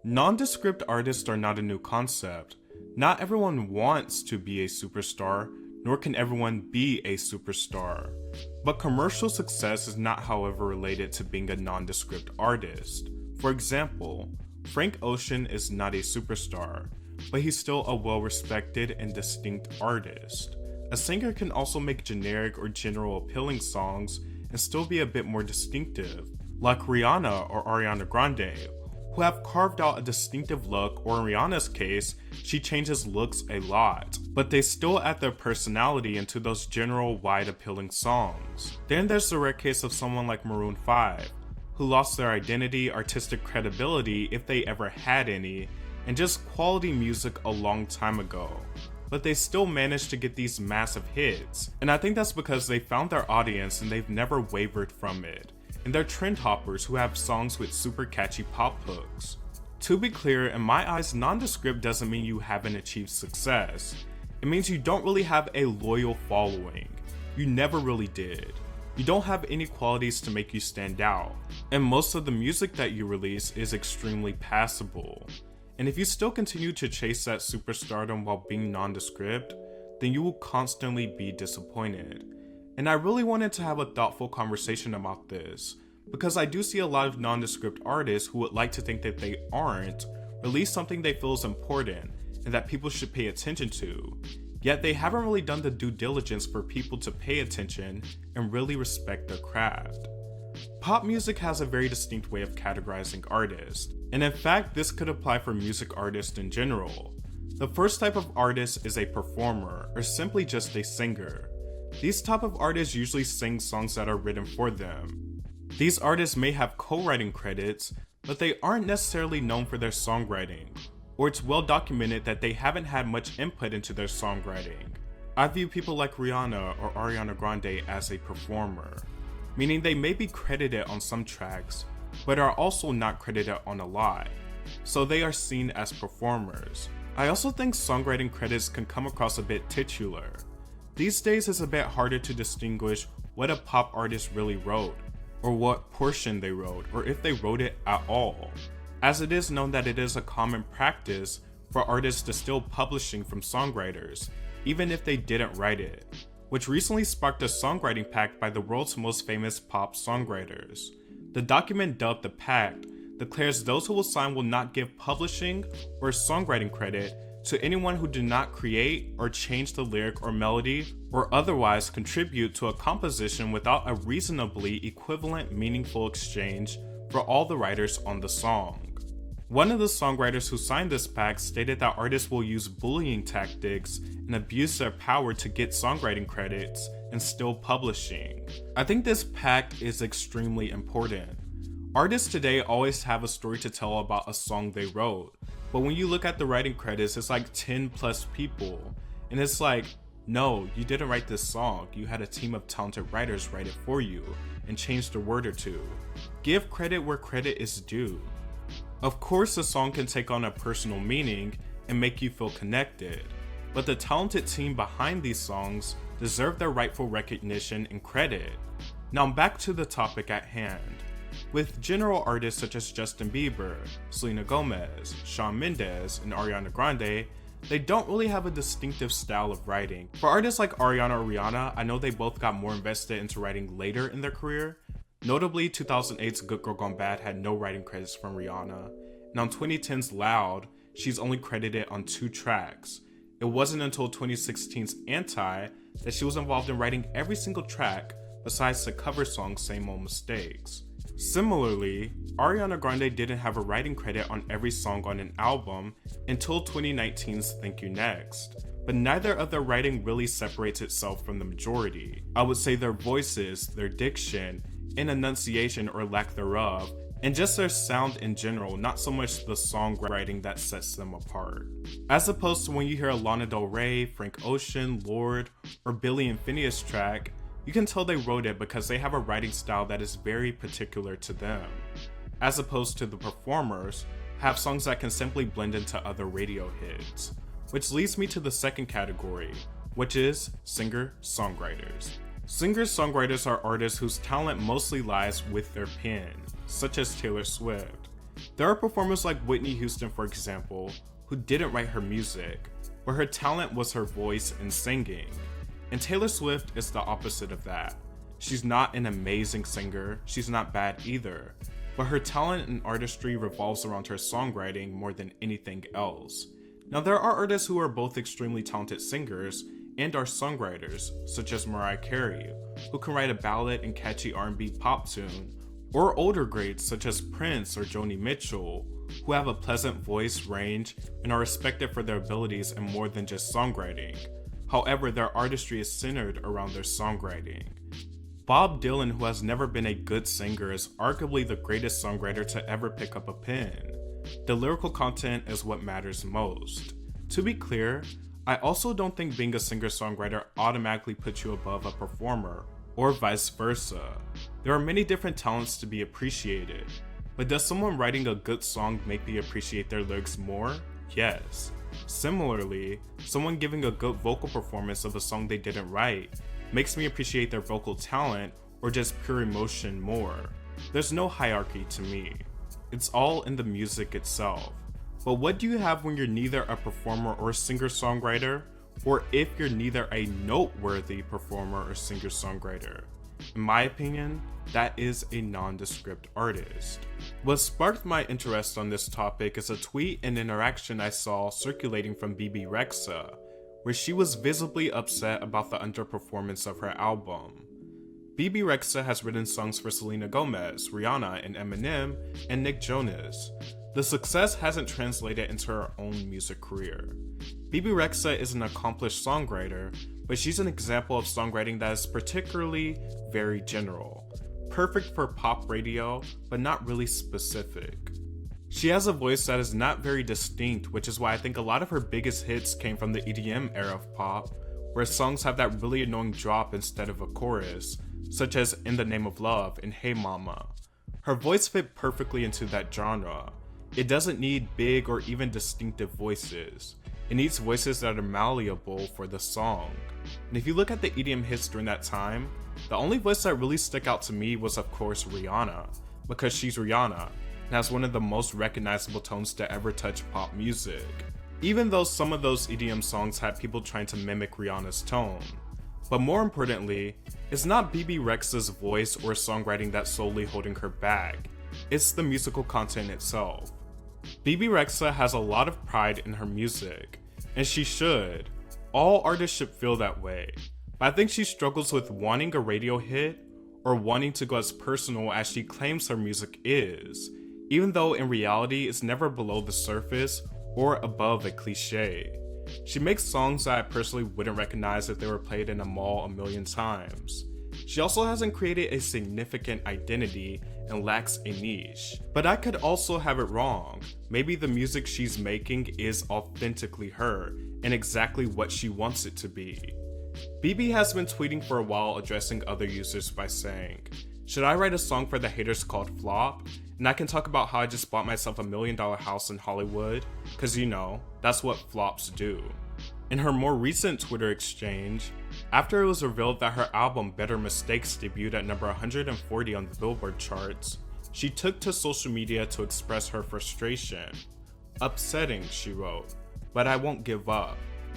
Nondescript artists are not a new concept. Not everyone wants to be a superstar, nor can everyone be a superstar. But commercial success is not, however, related to being a nondescript artist. For example, Frank Ocean is not a superstar, but he's still a well-respected and distinct artist. A singer can also make generic or general appealing songs and still be a bit more distinctive, like Rihanna or Ariana Grande, who have carved out a distinctive look, or in Rihanna's case, she changes looks a lot, but they still add their personality into those general wide appealing songs. Then there's the rare case of someone like Maroon 5, who lost their identity, artistic credibility if they ever had any, and just quality music a long time ago. But they still managed to get these massive hits, and I think that's because they found their audience and they've never wavered from it. And they're trend hoppers who have songs with super catchy pop hooks. To be clear, in my eyes, nondescript doesn't mean you haven't achieved success. It means you don't really have a loyal following. You never really did. You don't have any qualities to make you stand out, and most of the music that you release is extremely passable. And if you still continue to chase that superstardom while being nondescript, then you will constantly be disappointed. And I really wanted to have a thoughtful conversation about this, because I do see a lot of nondescript artists who would like to think that they aren't, release something they feel is important and that people should pay attention to, yet they haven't really done the due diligence for people to pay attention and really respect their craft. Pop music has a very distinct way of categorizing artists, and in fact this could apply for music artists in general. The first type of artist is a performer, or simply just a singer. These type of artists usually sing songs that are written for them. These artists may have co-writing credits, but they aren't necessarily known for their songwriting, or it's well documented that they haven't had much input into their songwriting. I view people like Rihanna or Ariana Grande as a performer, meaning they may be credited on some tracks, but are also not credited on a lot, so they are seen as performers. I also think songwriting credits can come across a bit titular. These days it's a bit harder to distinguish what a pop artist really wrote, or what portion they wrote, or if they wrote it at all, as it is known that it is a common practice for artists to steal publishing from songwriters, even if they didn't write it, which recently sparked a songwriting pact by the world's most famous pop songwriters. The document, dubbed the Pact, declares those who will sign will not give publishing or songwriting credit to anyone who did not create or change the lyric or melody or otherwise contribute to a composition without a reasonably equivalent meaningful exchange for all the writers on the song. One of the songwriters who signed this pact stated that artists will use bullying tactics and abuse their power to get songwriting credits and still publishing. I think this pact is extremely important. Artists today always have a story to tell about a song they wrote, but when you look at the writing credits, it's like 10 plus people, and it's like, no, you didn't write this song, you had a team of talented writers write it for you and changed a word or two. Give credit where credit is due. Of course, a song can take on a personal meaning and make you feel connected, but the talented team behind these songs deserve their rightful recognition and credit. Now back to the topic at hand. With general artists such as Justin Bieber, Selena Gomez, Shawn Mendes, and Ariana Grande, they don't really have a distinctive style of writing. For artists like Ariana or Rihanna, I know they both got more invested into writing later in their career. Notably, 2008's Good Girl Gone Bad had no writing credits from Rihanna, and on 2010's Loud, she's only credited on 2 tracks. It wasn't until 2016's Anti that she was involved in writing every single track besides the cover song Same Old Mistakes. Similarly, Ariana Grande didn't have a writing credit on every song on an album until 2019's Thank You Next, but neither of their writing really separates itself from the majority. I would say their voices, their diction, and enunciation or lack thereof, and just their sound in general, not so much the songwriting that sets them apart. As opposed to when you hear a Lana Del Rey, Frank Ocean, Lorde, or Billy and Phineas track, you can tell they wrote it because they have a writing style that is very particular to them, as opposed to the performers have songs that can simply blend into other radio hits. Which leads me to the second category, which is singer-songwriters. Singer-songwriters are artists whose talent mostly lies with their pen, such as Taylor Swift. There are performers like Whitney Houston, for example, who didn't write her music, but her talent was her voice and singing. And Taylor Swift is the opposite of that. She's not an amazing singer, she's not bad either, but her talent and artistry revolves around her songwriting more than anything else. Now there are artists who are both extremely talented singers and are songwriters, such as Mariah Carey, who can write a ballad and catchy R&B pop tune, or older greats such as Prince or Joni Mitchell, who have a pleasant voice range and are respected for their abilities in more than just songwriting. However, their artistry is centered around their songwriting. Bob Dylan, who has never been a good singer, is arguably the greatest songwriter to ever pick up a pen. The lyrical content is what matters most. To be clear, I also don't think being a singer-songwriter automatically puts you above a performer, or vice versa. There are many different talents to be appreciated, but does someone writing a good song make me appreciate their lyrics more? Yes. Similarly, someone giving a good vocal performance of a song they didn't write makes me appreciate their vocal talent or just pure emotion more. There's no hierarchy to me. It's all in the music itself. But what do you have when you're neither a performer or singer-songwriter, or if you're neither a noteworthy performer or singer-songwriter? In my opinion, that is a nondescript artist. What sparked my interest on this topic is a tweet and interaction I saw circulating from Bebe Rexha, where she was visibly upset about the underperformance of her album. Bebe Rexha has written songs for Selena Gomez, Rihanna, and Eminem, and Nick Jonas. The success hasn't translated into her own music career. Bebe Rexha is an accomplished songwriter, but she's an example of songwriting that is particularly very general, perfect for pop radio, but not really specific. She has a voice that is not very distinct, which is why I think a lot of her biggest hits came from the EDM era of pop, where songs have that really annoying drop instead of a chorus, such as In the Name of Love and Hey Mama. Her voice fit perfectly into that genre. It doesn't need big or even distinctive voices. It needs voices that are malleable for the song. And if you look at the EDM hits during that time, the only voice that really stuck out to me was of course Rihanna, because she's Rihanna and has one of the most recognizable tones to ever touch pop music, even though some of those EDM songs had people trying to mimic Rihanna's tone. But more importantly, it's not Bebe Rexha's voice or songwriting that's solely holding her back, it's the musical content itself. Bebe Rexha has a lot of pride in her music, and she should. All artists should feel that way, but I think she struggles with wanting a radio hit or wanting to go as personal as she claims her music is, even though in reality it's never below the surface or above a cliche. She makes songs that I personally wouldn't recognize if they were played in a mall a million times. She also hasn't created a significant identity and lacks a niche. But I could also have it wrong. Maybe the music she's making is authentically her and exactly what she wants it to be. Bebe has been tweeting for a while addressing other users by saying, "Should I write a song for the haters called Flop? And I can talk about how I just bought myself $1 million house in Hollywood, cause you know, that's what flops do." In her more recent Twitter exchange, after it was revealed that her album Better Mistakes debuted at number 140 on the Billboard charts, she took to social media to express her frustration. "Upsetting," she wrote, "but I won't give up.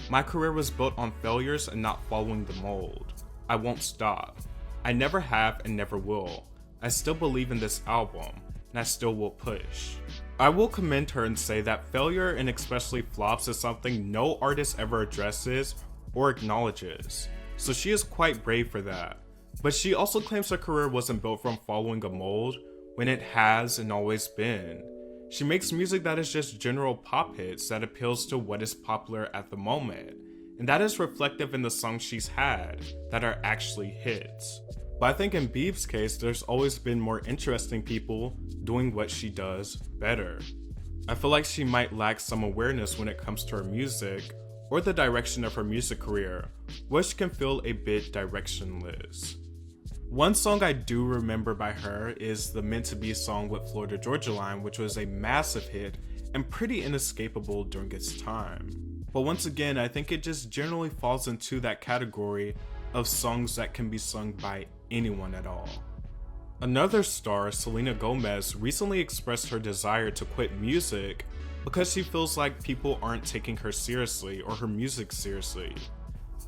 My career was built on failures and not following the mold. I won't stop. I never have and never will. I still believe in this album, and I still will push." I will commend her and say that failure and especially flops is something no artist ever addresses or acknowledges, so she is quite brave for that. But she also claims her career wasn't built from following a mold when it has and always been. She makes music that is just general pop hits that appeals to what is popular at the moment, and that is reflective in the songs she's had that are actually hits. But I think in Bebe's case, there's always been more interesting people doing what she does better. I feel like she might lack some awareness when it comes to her music or the direction of her music career, which can feel a bit directionless. One song I do remember by her is the Meant to Be song with Florida Georgia Line, which was a massive hit and pretty inescapable during its time. But once again, I think it just generally falls into that category of songs that can be sung by anyone at all. Another star, Selena Gomez, recently expressed her desire to quit music because she feels like people aren't taking her seriously or her music seriously.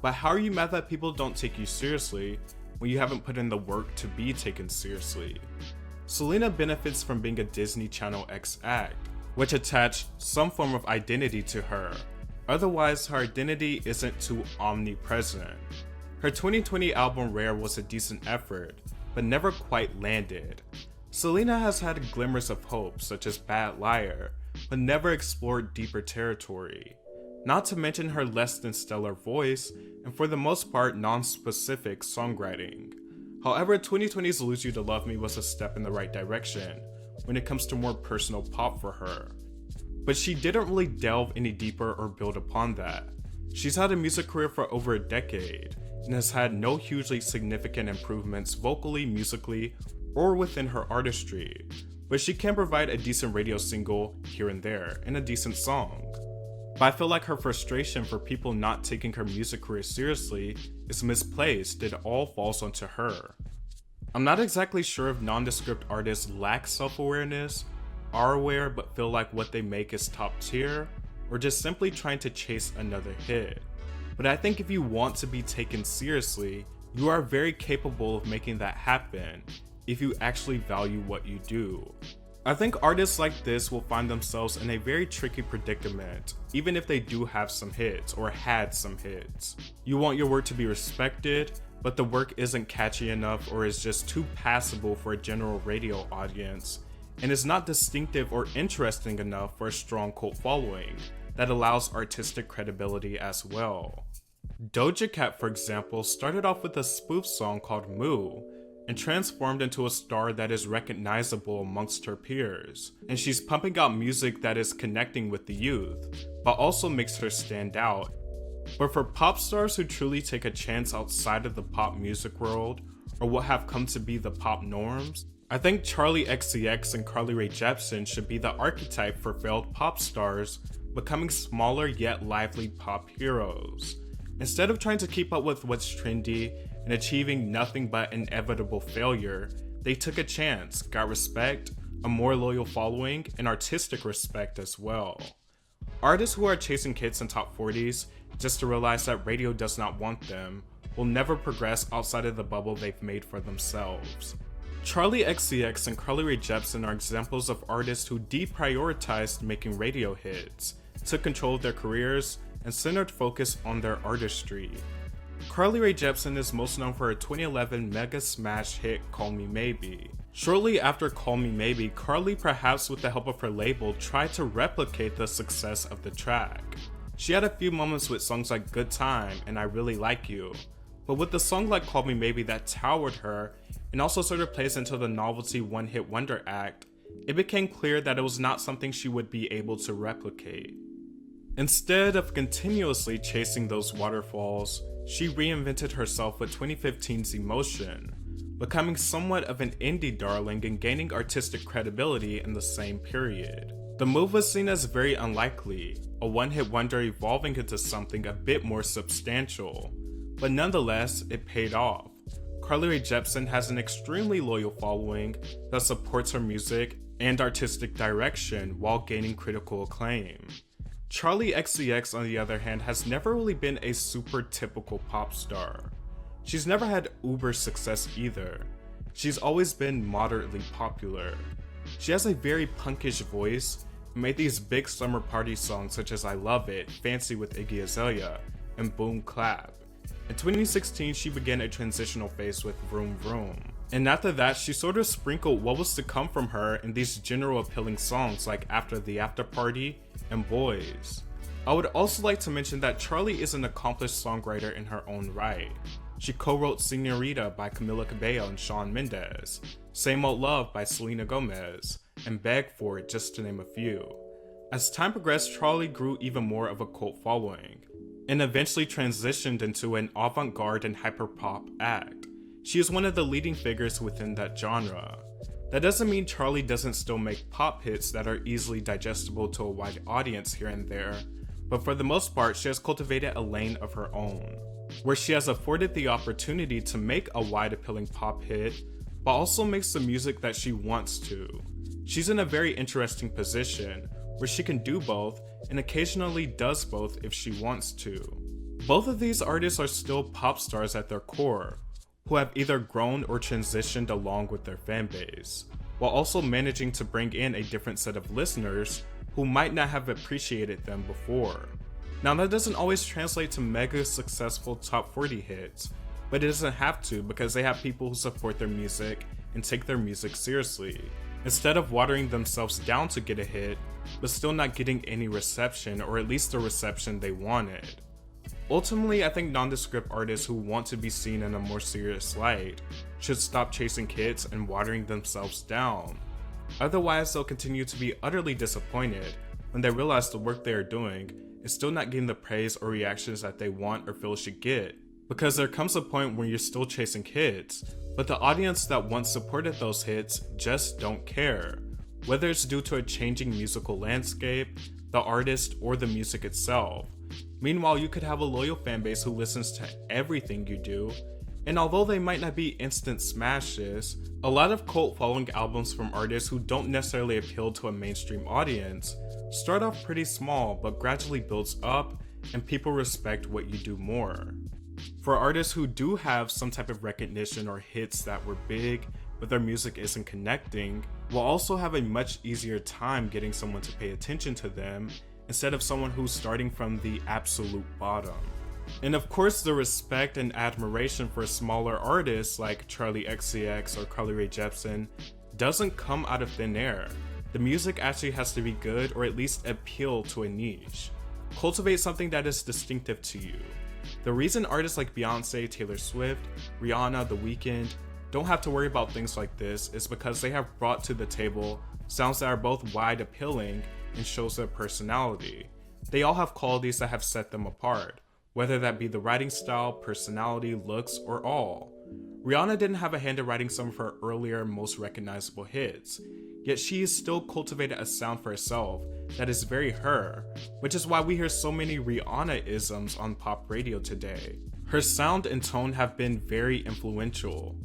But how are you mad that people don't take you seriously when you haven't put in the work to be taken seriously? Selena benefits from being a Disney Channel X act, which attached some form of identity to her. Otherwise, her identity isn't too omnipresent. Her 2020 album Rare was a decent effort, but never quite landed. Selena has had glimmers of hope, such as Bad Liar, but never explored deeper territory. Not to mention her less than stellar voice, and for the most part non-specific songwriting. However, 2020's Lose You to Love Me was a step in the right direction when it comes to more personal pop for her. But she didn't really delve any deeper or build upon that. She's had a music career for over a decade, and has had no hugely significant improvements vocally, musically, or within her artistry, but she can provide a decent radio single here and there, and a decent song. But I feel like her frustration for people not taking her music career seriously is misplaced. It all falls onto her. I'm not exactly sure if nondescript artists lack self-awareness, are aware but feel like what they make is top tier, or just simply trying to chase another hit. But I think if you want to be taken seriously, you are very capable of making that happen if you actually value what you do. I think artists like this will find themselves in a very tricky predicament, even if they do have some hits or had some hits. You want your work to be respected, but the work isn't catchy enough or is just too passable for a general radio audience, and is not distinctive or interesting enough for a strong cult following that allows artistic credibility as well. Doja Cat, for example, started off with a spoof song called Moo, and transformed into a star that is recognizable amongst her peers, and she's pumping out music that is connecting with the youth, but also makes her stand out. But for pop stars who truly take a chance outside of the pop music world, or what have come to be the pop norms, I think Charli XCX and Carly Rae Jepsen should be the archetype for failed pop stars becoming smaller yet lively pop heroes. Instead of trying to keep up with what's trendy and achieving nothing but inevitable failure, they took a chance, got respect, a more loyal following, and artistic respect as well. Artists who are chasing hits in top 40s just to realize that radio does not want them will never progress outside of the bubble they've made for themselves. Charli XCX and Carly Rae Jepsen are examples of artists who deprioritized making radio hits, took control of their careers, and centered focus on their artistry. Carly Rae Jepsen is most known for her 2011 mega smash hit Call Me Maybe. Shortly after Call Me Maybe, Carly, perhaps with the help of her label, tried to replicate the success of the track. She had a few moments with songs like Good Time and I Really Like You, but with the song like Call Me Maybe that towered her, and also sort of plays into the novelty one-hit wonder act, it became clear that it was not something she would be able to replicate. Instead of continuously chasing those waterfalls, she reinvented herself with 2015's Emotion, becoming somewhat of an indie darling and gaining artistic credibility in the same period. The move was seen as very unlikely, a one-hit wonder evolving into something a bit more substantial, but nonetheless, it paid off. Carly Rae Jepsen has an extremely loyal following that supports her music and artistic direction while gaining critical acclaim. Charli XCX, on the other hand, has never really been a super typical pop star. She's never had uber success either. She's always been moderately popular. She has a very punkish voice and made these big summer party songs such as I Love It, Fancy with Iggy Azalea, and Boom Clap. In 2016, she began a transitional phase with Vroom Vroom. And after that, she sort of sprinkled what was to come from her in these general appealing songs like After the After Party and Boys. I would also like to mention that Charli is an accomplished songwriter in her own right. She co-wrote Señorita by Camila Cabello and Shawn Mendes, Same Old Love by Selena Gomez, and Beg For It, just to name a few. As time progressed, Charli grew even more of a cult following, and eventually transitioned into an avant-garde and hyperpop act. She is one of the leading figures within that genre. That doesn't mean Charli doesn't still make pop hits that are easily digestible to a wide audience here and there, but for the most part, she has cultivated a lane of her own, where she has afforded the opportunity to make a wide appealing pop hit, but also makes the music that she wants to. She's in a very interesting position where she can do both and occasionally does both if she wants to. Both of these artists are still pop stars at their core, who have either grown or transitioned along with their fanbase, while also managing to bring in a different set of listeners who might not have appreciated them before. Now that doesn't always translate to mega successful top 40 hits, but it doesn't have to because they have people who support their music and take their music seriously, instead of watering themselves down to get a hit, but still not getting any reception, or at least the reception they wanted. Ultimately, I think nondescript artists who want to be seen in a more serious light should stop chasing hits and watering themselves down. Otherwise, they'll continue to be utterly disappointed when they realize the work they are doing is still not getting the praise or reactions that they want or feel should get. Because there comes a point when you're still chasing hits, but the audience that once supported those hits just don't care. Whether it's due to a changing musical landscape, the artist, or the music itself. Meanwhile, you could have a loyal fanbase who listens to everything you do, and although they might not be instant smashes, a lot of cult following albums from artists who don't necessarily appeal to a mainstream audience start off pretty small but gradually builds up and people respect what you do more. For artists who do have some type of recognition or hits that were big but their music isn't connecting, will also have a much easier time getting someone to pay attention to them instead of someone who's starting from the absolute bottom. And of course, the respect and admiration for smaller artists like Charlie XCX or Carly Rae Jepsen doesn't come out of thin air. The music actually has to be good or at least appeal to a niche. Cultivate something that is distinctive to you. The reason artists like Beyonce, Taylor Swift, Rihanna, The Weeknd don't have to worry about things like this is because they have brought to the table sounds that are both wide appealing and shows their personality. They all have qualities that have set them apart, whether that be the writing style, personality, looks, or all. Rihanna didn't have a hand in writing some of her earlier, most recognizable hits, yet she has still cultivated a sound for herself that is very her, which is why we hear so many Rihanna-isms on pop radio today. Her sound and tone have been very influential,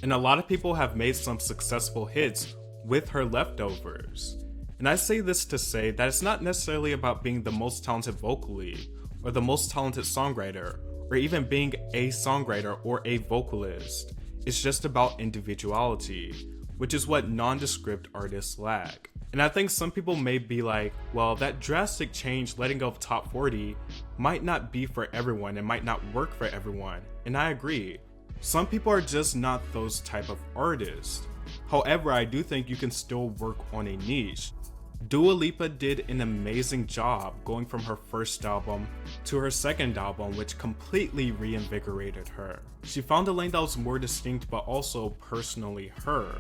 and a lot of people have made some successful hits with her leftovers. And I say this to say that it's not necessarily about being the most talented vocally, or the most talented songwriter, or even being a songwriter or a vocalist. It's just about individuality, which is what nondescript artists lack. And I think some people may be like, well, that drastic change, letting go of top 40, might not be for everyone, it might not work for everyone, and I agree. Some people are just not those type of artists. However, I do think you can still work on a niche. Dua Lipa did an amazing job going from her first album to her second album, which completely reinvigorated her. She found a lane that was more distinct but also personally her.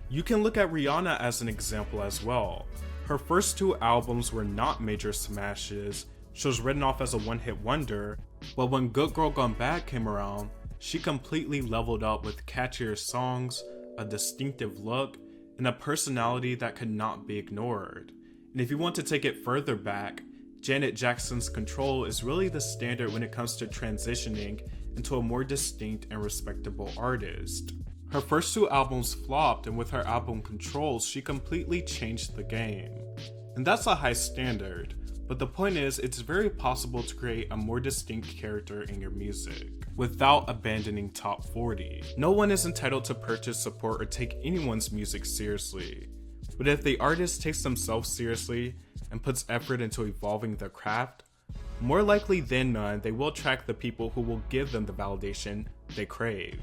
You can look at Rihanna as an example as well. Her first two albums were not major smashes, she was written off as a one-hit wonder, but when Good Girl Gone Bad came around, she completely leveled up with catchier songs, a distinctive look, and a personality that could not be ignored. And if you want to take it further back, Janet Jackson's Control is really the standard when it comes to transitioning into a more distinct and respectable artist. Her first two albums flopped, and with her album Control, she completely changed the game. And that's a high standard, but the point is, it's very possible to create a more distinct character in your music without abandoning top 40. No one is entitled to purchase, support, or take anyone's music seriously. But if the artist takes themselves seriously and puts effort into evolving their craft, more likely than not, they will attract the people who will give them the validation they crave.